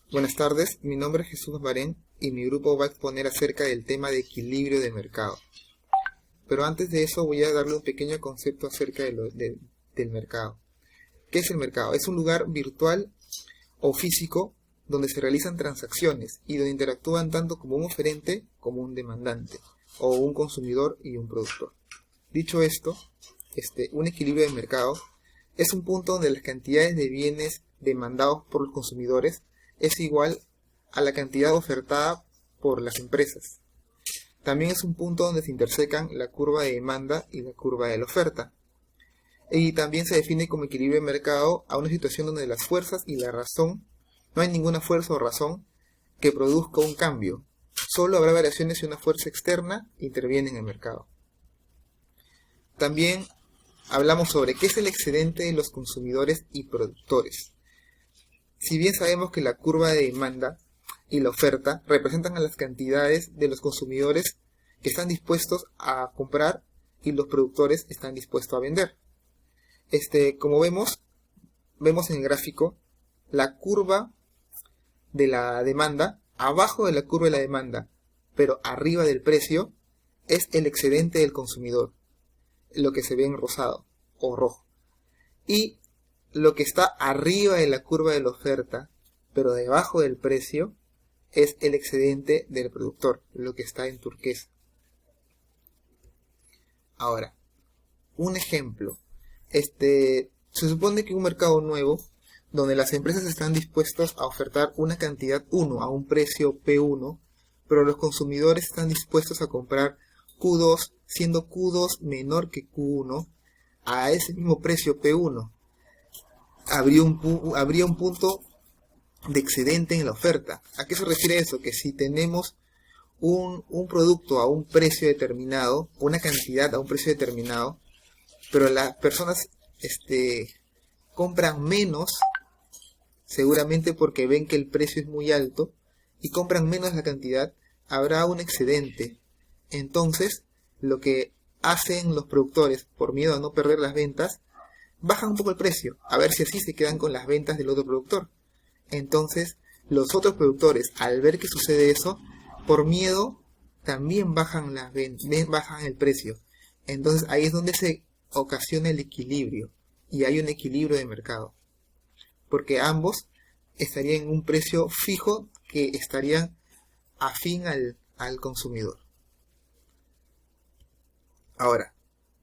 Buenas tardes, mi nombre es Jesús Barén y mi grupo va a exponer acerca del tema de equilibrio de mercado. Pero antes de eso voy a darle un pequeño concepto acerca del mercado. ¿Qué es el mercado? Es un lugar virtual o físico donde se realizan transacciones y donde interactúan tanto como un oferente como un demandante, o un consumidor y un productor. Dicho esto, un equilibrio de mercado es un punto donde las cantidades de bienes demandados por los consumidores es igual a la cantidad ofertada por las empresas. También es un punto donde se intersecan la curva de demanda y la curva de la oferta. Y también se define como equilibrio de mercado a una situación donde las fuerzas y la razón, no hay ninguna fuerza o razón que produzca un cambio. Solo habrá variaciones si una fuerza externa interviene en el mercado. También hablamos sobre qué es el excedente de los consumidores y productores. Si bien sabemos que la curva de demanda y la oferta representan a las cantidades de los consumidores que están dispuestos a comprar y los productores están dispuestos a vender. Como vemos en el gráfico, la curva de la demanda, abajo de la curva de la demanda, pero arriba del precio, es el excedente del consumidor, lo que se ve en rosado o rojo. Y lo que está arriba de la curva de la oferta, pero debajo del precio, es el excedente del productor, lo que está en turquesa. Ahora, un ejemplo. Se supone que un mercado nuevo, donde las empresas están dispuestas a ofertar una cantidad 1 a un precio P1, pero los consumidores están dispuestos a comprar Q2, siendo Q2 menor que Q1, a ese mismo precio P1. Habría un punto de excedente en la oferta. ¿A qué se refiere eso? Que si tenemos un producto a un precio determinado, una cantidad a un precio determinado, pero las personas compran menos, seguramente porque ven que el precio es muy alto, y compran menos la cantidad, habrá un excedente. Entonces, lo que hacen los productores, por miedo a no perder las ventas, bajan un poco el precio, a ver si así se quedan con las ventas del otro productor. Entonces, los otros productores, al ver que sucede eso, por miedo, también bajan el precio. Entonces, ahí es donde se ocasiona el equilibrio, y hay un equilibrio de mercado, porque ambos estarían en un precio fijo que estarían afín al consumidor. Ahora,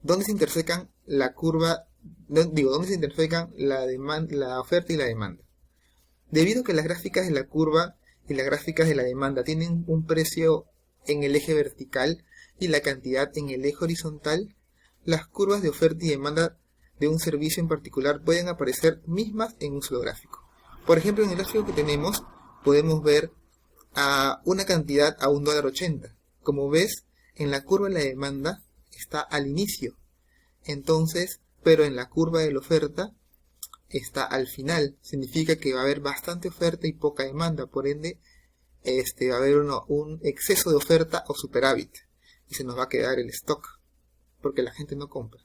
¿dónde se intersecan la curva? ¿Dónde se intersecan la oferta y la demanda? Debido a que las gráficas de la curva y las gráficas de la demanda tienen un precio en el eje vertical y la cantidad en el eje horizontal, las curvas de oferta y demanda de un servicio en particular pueden aparecer mismas en un solo gráfico. Por ejemplo, en el gráfico que tenemos podemos ver una cantidad a $1.80. Como ves, en la curva de la demanda está al inicio. Entonces, pero en la curva de la oferta está al final. Significa que va a haber bastante oferta y poca demanda. Por ende, va a haber un exceso de oferta o superávit. Y se nos va a quedar el stock, porque la gente no compra.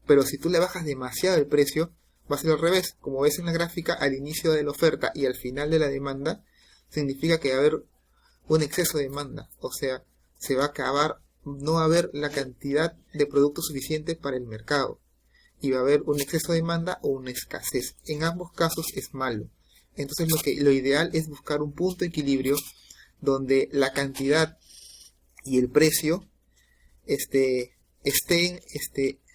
Pero si tú le bajas demasiado el precio, va a ser al revés. Como ves en la gráfica, al inicio de la oferta y al final de la demanda, significa que va a haber un exceso de demanda. O sea, se va a acabar, no va a haber la cantidad de productos suficiente para el mercado. Y va a haber un exceso de demanda o una escasez. En ambos casos es malo. Entonces lo ideal es buscar un punto de equilibrio donde la cantidad y el precio estén,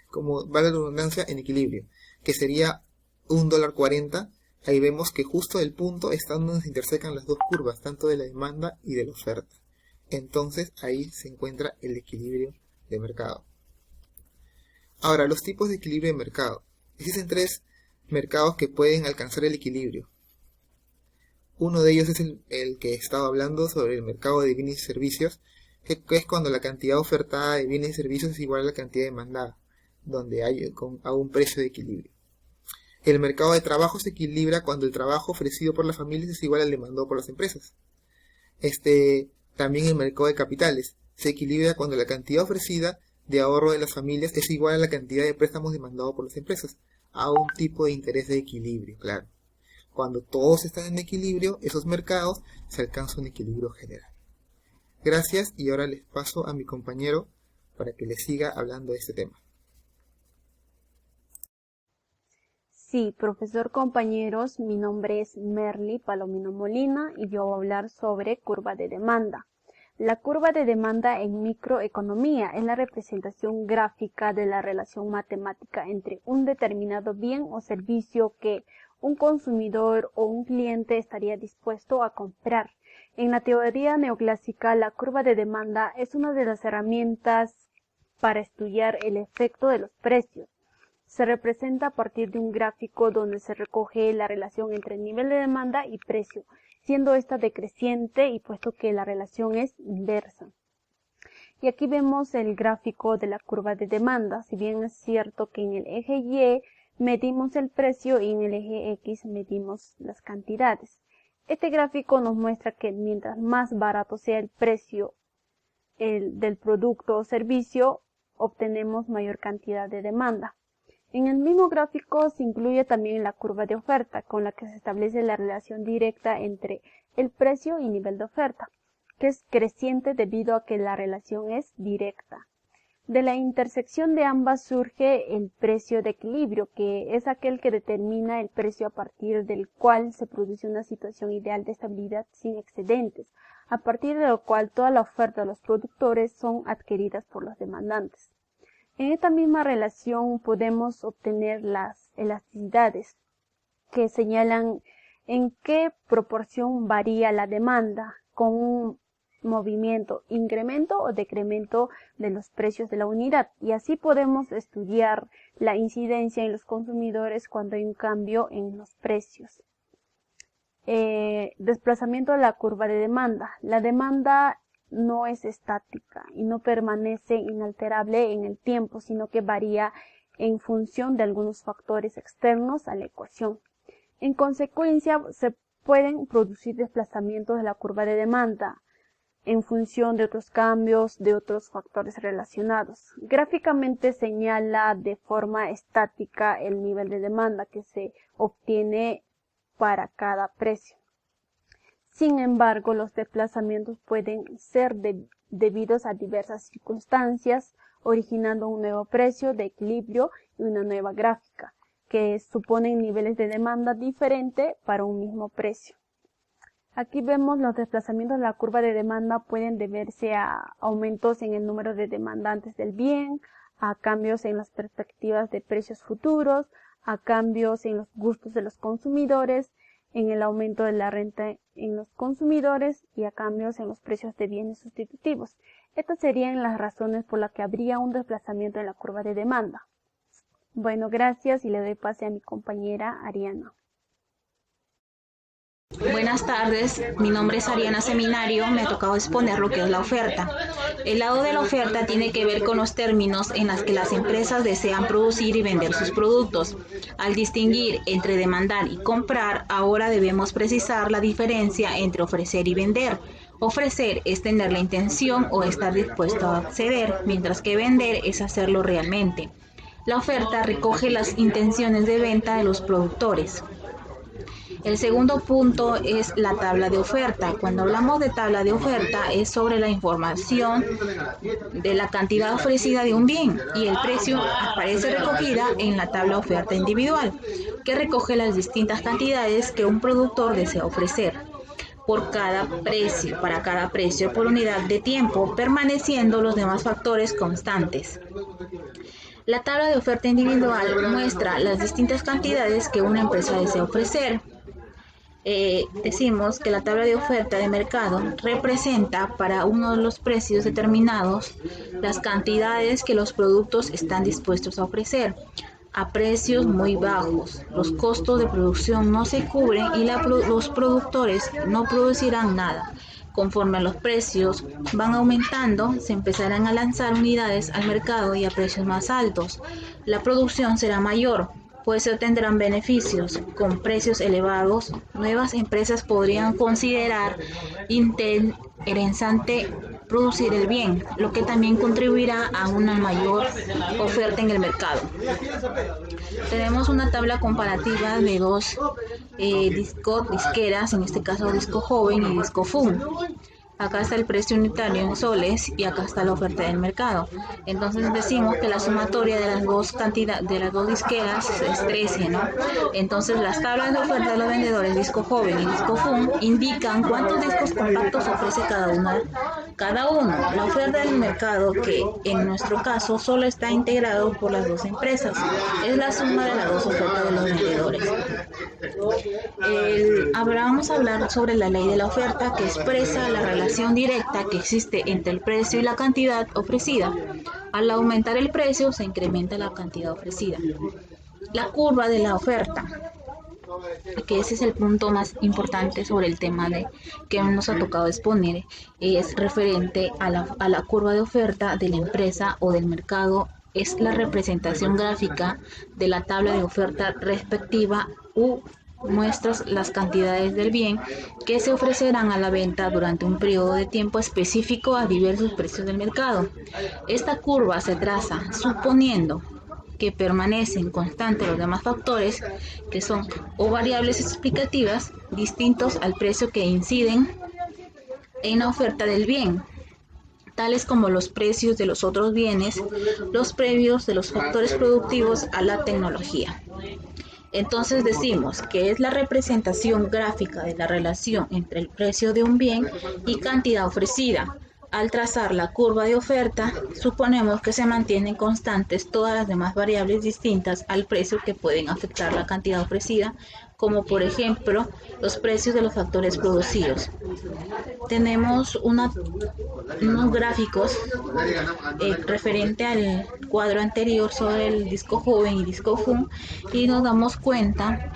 como vale la redundancia, en equilibrio, que sería $1.40. Ahí vemos que justo el punto está donde se intersecan las dos curvas, tanto de la demanda y de la oferta. Entonces ahí se encuentra el equilibrio de mercado. Ahora, los tipos de equilibrio de mercado. Existen 3 mercados que pueden alcanzar el equilibrio. Uno de ellos es el que he estado hablando sobre el mercado de bienes y servicios, que es cuando la cantidad ofertada de bienes y servicios es igual a la cantidad demandada, donde hay a un precio de equilibrio. El mercado de trabajo se equilibra cuando el trabajo ofrecido por las familias es igual al demandado por las empresas. También el mercado de capitales se equilibra cuando la cantidad ofrecida de ahorro de las familias es igual a la cantidad de préstamos demandados por las empresas, a un tipo de interés de equilibrio, claro. Cuando todos están en equilibrio, esos mercados, se alcanza un equilibrio general. Gracias, y ahora les paso a mi compañero para que les siga hablando de este tema. Sí, profesor, compañeros, mi nombre es Merly Palomino Molina y yo voy a hablar sobre curva de demanda. La curva de demanda en microeconomía es la representación gráfica de la relación matemática entre un determinado bien o servicio que un consumidor o un cliente estaría dispuesto a comprar. En la teoría neoclásica, la curva de demanda es una de las herramientas para estudiar el efecto de los precios. Se representa a partir de un gráfico donde se recoge la relación entre el nivel de demanda y precio, siendo esta decreciente y puesto que la relación es inversa. Y aquí vemos el gráfico de la curva de demanda. Si bien es cierto que en el eje Y medimos el precio y en el eje X medimos las cantidades. Este gráfico nos muestra que mientras más barato sea el precio del producto o servicio, obtenemos mayor cantidad de demanda. En el mismo gráfico se incluye también la curva de oferta, con la que se establece la relación directa entre el precio y nivel de oferta, que es creciente debido a que la relación es directa. De la intersección de ambas surge el precio de equilibrio, que es aquel que determina el precio a partir del cual se produce una situación ideal de estabilidad sin excedentes, a partir de lo cual toda la oferta de los productores son adquiridas por los demandantes. En esta misma relación podemos obtener las elasticidades, que señalan en qué proporción varía la demanda con un movimiento, incremento o decremento de los precios de la unidad, y así podemos estudiar la incidencia en los consumidores cuando hay un cambio en los precios. Desplazamiento de la curva de demanda. La demanda no es estática y no permanece inalterable en el tiempo, sino que varía en función de algunos factores externos a la ecuación. En consecuencia, se pueden producir desplazamientos de la curva de demanda en función de otros cambios, de otros factores relacionados. Gráficamente señala de forma estática el nivel de demanda que se obtiene para cada precio. Sin embargo, los desplazamientos pueden ser debidos a diversas circunstancias, originando un nuevo precio de equilibrio y una nueva gráfica, que suponen niveles de demanda diferentes para un mismo precio. Aquí vemos los desplazamientos de la curva de demanda pueden deberse a aumentos en el número de demandantes del bien, a cambios en las perspectivas de precios futuros, a cambios en los gustos de los consumidores, en el aumento de la renta en los consumidores y a cambios en los precios de bienes sustitutivos. Estas serían las razones por las que habría un desplazamiento en la curva de demanda. Bueno, gracias y le doy pase a mi compañera Ariana. Buenas tardes, mi nombre es Ariana Seminario, me ha tocado exponer lo que es la oferta. El lado de la oferta tiene que ver con los términos en los que las empresas desean producir y vender sus productos. Al distinguir entre demandar y comprar, ahora debemos precisar la diferencia entre ofrecer y vender. Ofrecer es tener la intención o estar dispuesto a acceder, mientras que vender es hacerlo realmente. La oferta recoge las intenciones de venta de los productores. El segundo punto es la tabla de oferta. Cuando hablamos de tabla de oferta es sobre la información de la cantidad ofrecida de un bien y el precio aparece recogida en la tabla oferta individual, que recoge las distintas cantidades que un productor desea ofrecer por cada precio, para cada precio por unidad de tiempo, permaneciendo los demás factores constantes. La tabla de oferta individual muestra las distintas cantidades que una empresa desea ofrecer. Decimos que la tabla de oferta de mercado representa para uno de los precios determinados las cantidades que los productos están dispuestos a ofrecer a precios muy bajos. Los costos de producción no se cubren y los productores no producirán nada. Conforme los precios van aumentando, se empezarán a lanzar unidades al mercado y a precios más altos. La producción será mayor, pues se obtendrán beneficios. Con precios elevados, nuevas empresas podrían considerar interesante producir el bien, lo que también contribuirá a una mayor oferta en el mercado. Tenemos una tabla comparativa de dos disqueras, en este caso Disco Joven y Disco Fun. Acá está el precio unitario en soles y acá está la oferta del mercado. Entonces decimos que la sumatoria de las dos disqueras es 13, ¿no? Entonces las tablas de oferta de los vendedores Disco Joven y Disco Fun indican cuántos discos compactos ofrece cada uno. La oferta del mercado, que en nuestro caso solo está integrado por las dos empresas, es la suma de las dos ofertas de los vendedores. Vamos a hablar sobre la ley de la oferta, que expresa la relación directa que existe entre el precio y la cantidad ofrecida. Al aumentar el precio, se incrementa la cantidad ofrecida. La curva de la oferta, que ese es el punto más importante sobre el tema que nos ha tocado exponer, es referente a la curva de oferta de la empresa o del mercado. Es la representación gráfica de la tabla de oferta respectiva muestras las cantidades del bien que se ofrecerán a la venta durante un periodo de tiempo específico a diversos precios del mercado. Esta curva se traza suponiendo que permanecen constantes los demás factores, que son o variables explicativas distintos al precio que inciden en la oferta del bien, tales como los precios de los otros bienes, los previos de los factores productivos a la tecnología. Entonces decimos que es la representación gráfica de la relación entre el precio de un bien y cantidad ofrecida. Al trazar la curva de oferta, suponemos que se mantienen constantes todas las demás variables distintas al precio que pueden afectar la cantidad ofrecida, como por ejemplo los precios de los factores producidos. Tenemos unos gráficos referente al cuadro anterior sobre el Disco Joven y Disco Fun, y nos damos cuenta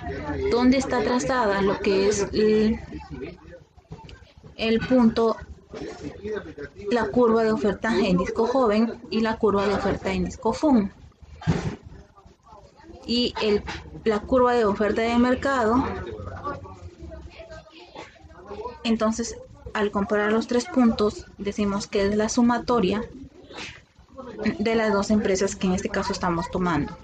dónde está trazada lo que es el punto, la curva de oferta en Disco Joven y la curva de oferta en Disco Fun. Y la curva de oferta de mercado. Entonces, al comparar los tres puntos, decimos que es la sumatoria de las dos empresas que en este caso estamos tomando.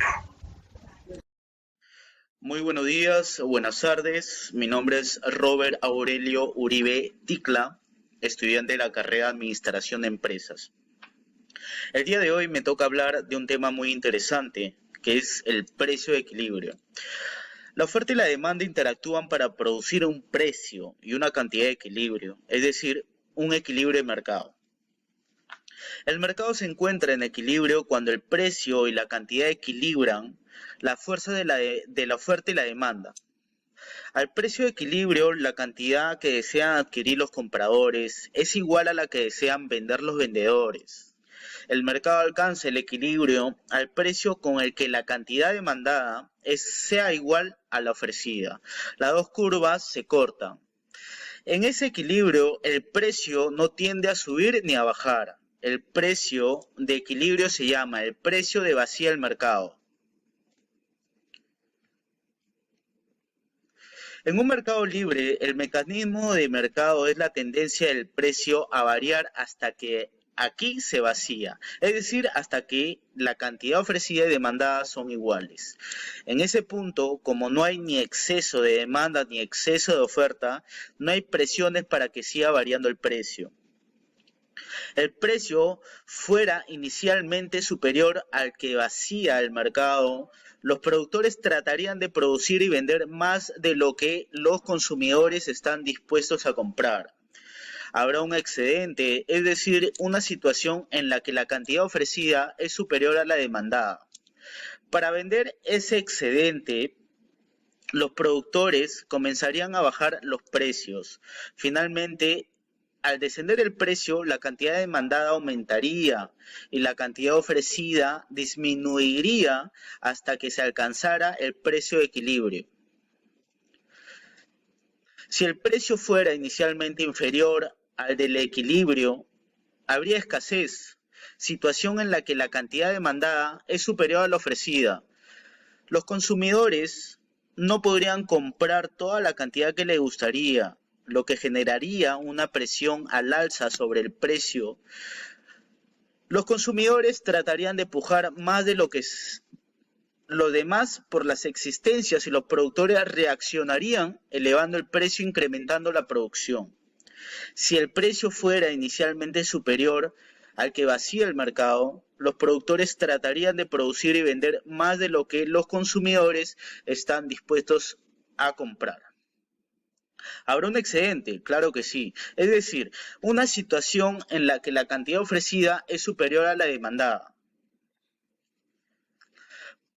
Muy buenos días, buenas tardes. Mi nombre es Robert Aurelio Uribe Ticla, estudiante de la carrera de Administración de Empresas. El día de hoy me toca hablar de un tema muy interesante, que es el precio de equilibrio. La oferta y la demanda interactúan para producir un precio y una cantidad de equilibrio, es decir, un equilibrio de mercado. El mercado se encuentra en equilibrio cuando el precio y la cantidad equilibran la fuerza de la oferta y la demanda. Al precio de equilibrio, la cantidad que desean adquirir los compradores es igual a la que desean vender los vendedores. El mercado alcanza el equilibrio al precio con el que la cantidad demandada sea igual a la ofrecida. Las dos curvas se cortan. En ese equilibrio, el precio no tiende a subir ni a bajar. El precio de equilibrio se llama el precio de vacía del mercado. En un mercado libre, el mecanismo de mercado es la tendencia del precio a variar hasta que aquí se vacía, es decir, hasta que la cantidad ofrecida y demandada son iguales. En ese punto, como no hay ni exceso de demanda ni exceso de oferta, no hay presiones para que siga variando el precio. El precio fuera inicialmente superior al que vacía el mercado, los productores tratarían de producir y vender más de lo que los consumidores están dispuestos a comprar. Habrá un excedente, es decir, una situación en la que la cantidad ofrecida es superior a la demandada. Para vender ese excedente, los productores comenzarían a bajar los precios. Finalmente, al descender el precio, la cantidad demandada aumentaría y la cantidad ofrecida disminuiría hasta que se alcanzara el precio de equilibrio. Si el precio fuera inicialmente inferior al del equilibrio, habría escasez, situación en la que la cantidad demandada es superior a la ofrecida. Los consumidores no podrían comprar toda la cantidad que les gustaría. lo que generaría una presión al alza sobre el precio, los consumidores tratarían de pujar más de lo que es lo demás por las existencias y los productores reaccionarían elevando el precio, incrementando la producción. Si el precio fuera inicialmente superior al que vacía el mercado, los productores tratarían de producir y vender más de lo que los consumidores están dispuestos a comprar. ¿Habrá un excedente? Claro que sí. Es decir, una situación en la que la cantidad ofrecida es superior a la demandada.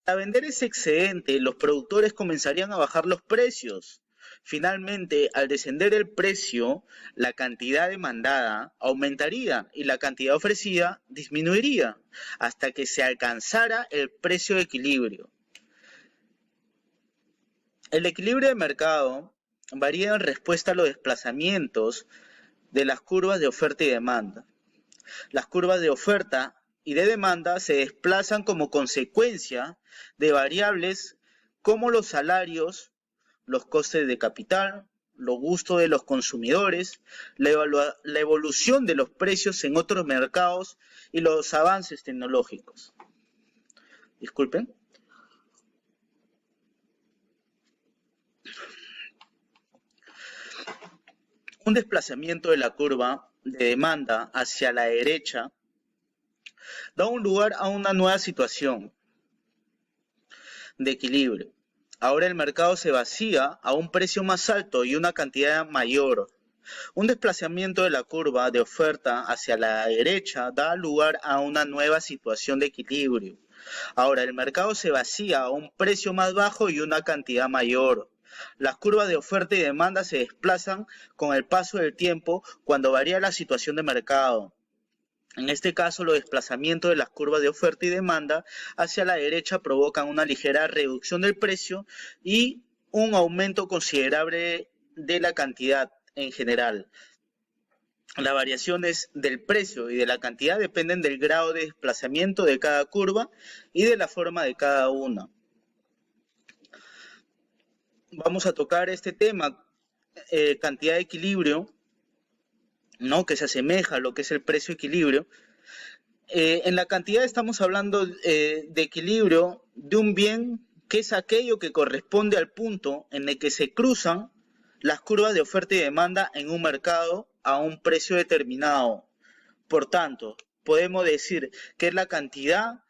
Para vender ese excedente, los productores comenzarían a bajar los precios. Finalmente, al descender el precio, la cantidad demandada aumentaría y la cantidad ofrecida disminuiría hasta que se alcanzara el precio de equilibrio. El equilibrio de mercado varía en respuesta a los desplazamientos de las curvas de oferta y demanda. Las curvas de oferta y de demanda se desplazan como consecuencia de variables como los salarios, los costes de capital, los gustos de los consumidores, la evolución de los precios en otros mercados y los avances tecnológicos. Disculpen. Un desplazamiento de la curva de demanda hacia la derecha da un lugar a una nueva situación de equilibrio. Ahora el mercado se vacía a un precio más alto y una cantidad mayor. Un desplazamiento de la curva de oferta hacia la derecha da lugar a una nueva situación de equilibrio. Ahora el mercado se vacía a un precio más bajo y una cantidad mayor. Las curvas de oferta y demanda se desplazan con el paso del tiempo cuando varía la situación de mercado. En este caso, los desplazamientos de las curvas de oferta y demanda hacia la derecha provocan una ligera reducción del precio y un aumento considerable de la cantidad en general. Las variaciones del precio y de la cantidad dependen del grado de desplazamiento de cada curva y de la forma de cada una. Vamos a tocar este tema, cantidad de equilibrio, ¿no? Que se asemeja a lo que es el precio equilibrio. En la cantidad estamos hablando de equilibrio de un bien que es aquello que corresponde al punto en el que se cruzan las curvas de oferta y demanda en un mercado a un precio determinado. Por tanto, podemos decir que es la cantidad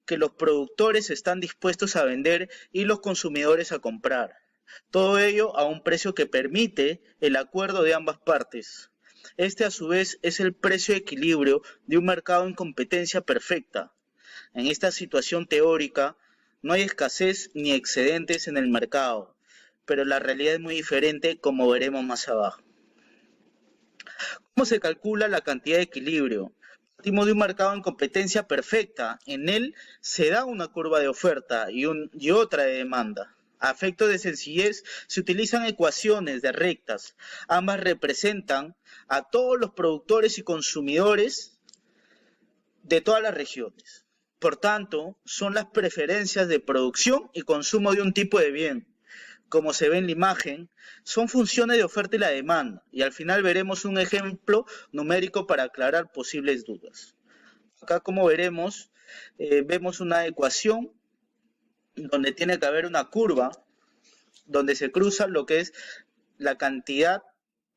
que los productores están dispuestos a vender y los consumidores a comprar. Todo ello a un precio que permite el acuerdo de ambas partes. Este a su vez es el precio de equilibrio de un mercado en competencia perfecta. En esta situación teórica no hay escasez ni excedentes en el mercado, pero la realidad es muy diferente como veremos más abajo. ¿Cómo se calcula la cantidad de equilibrio? Partimos de un mercado en competencia perfecta. En él se da una curva de oferta y otra de demanda. A efectos de sencillez, se utilizan ecuaciones de rectas. Ambas representan a todos los productores y consumidores de todas las regiones. Por tanto, son las preferencias de producción y consumo de un tipo de bien. Como se ve en la imagen, son funciones de oferta y la demanda. Y al final veremos un ejemplo numérico para aclarar posibles dudas. Acá, como veremos, vemos una ecuación donde tiene que haber una curva donde se cruza lo que es la cantidad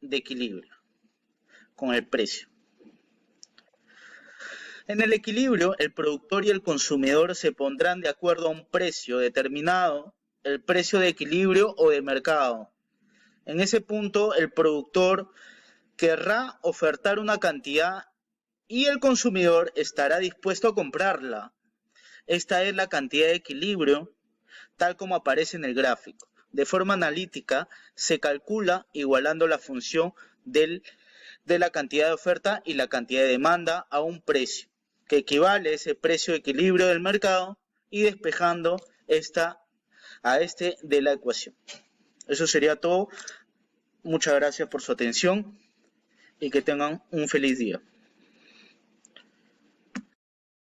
de equilibrio con el precio. En el equilibrio, el productor y el consumidor se pondrán de acuerdo a un precio determinado, el precio de equilibrio o de mercado. En ese punto, el productor querrá ofertar una cantidad y el consumidor estará dispuesto a comprarla. Esta es la cantidad de equilibrio, tal como aparece en el gráfico. De forma analítica, se calcula igualando la función de la cantidad de oferta y la cantidad de demanda a un precio, que equivale a ese precio de equilibrio del mercado y despejando a este de la ecuación. Eso sería todo. Muchas gracias por su atención y que tengan un feliz día.